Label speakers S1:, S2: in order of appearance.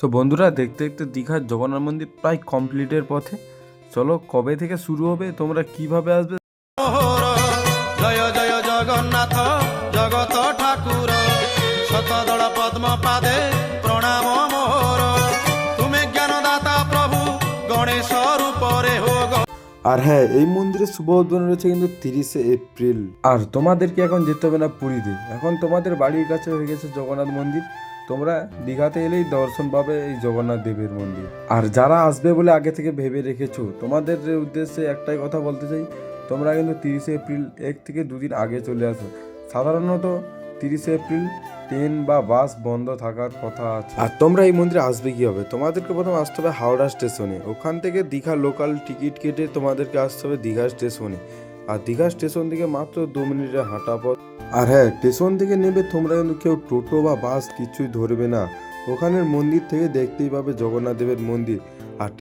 S1: তো বন্ধুরা, দেখতে দেখতে দীঘার জগন্নাথ মন্দির প্রায় কমপ্লিটের পথে। চলো, কবে থেকে শুরু হবে, তোমরা কিভাবে আসবে।
S2: জয় জয় জগন্নাথ জগত ঠাকুর শতদল পদ্ম পাদে প্রণাম মোর তুমি জ্ঞানদাতা প্রভু গণেশ রূপরে হো।
S1: আর হ্যাঁ, এই মন্দিরের শুভ উদ্বোধন রয়েছে কিন্তু 30শে এপ্রিল। আর তোমাদেরকে এখন যেতে হবে না পুরীতে, এখন তোমাদের বাড়ির কাছে হয়ে গেছে জগন্নাথ মন্দির। তোমরা দীঘাতে এলেই দর্শন পাবে এই জগন্নাথ দেবের মন্দির। আর যারা আসবে বলে আগে থেকে ভেবে রেখেছো, তোমাদের উদ্দেশ্যে একটাই কথা বলতে চাই, তোমরা কিন্তু 30শে এপ্রিল 1 থেকে 2 দিন আগে চলে আসো। সাধারণত 30শে এপ্রিল ট্রেন বা বাস বন্ধ থাকার কথা আছে। আর তোমরা এই মন্দিরে আসবে কি হবে, তোমাদেরকে প্রথমে আসতে হবে হাওড়া স্টেশনে। ওখান থেকে দীঘা লোকাল টিকিট কেটে তোমাদেরকে আসতে হবে দীঘা স্টেশনে। আর দীঘা স্টেশন থেকে মাত্র 2 মিনিটের হাঁটা পথ। আর হ্যাঁ, স্টেশন থেকে নেবে তোমরা কিন্তু কেউ টোটো বা বাস কিছুই ধরবে না। ওখানের মন্দির থেকে দেখতেই পাবে জগন্নাথ দেবের মন্দির। আর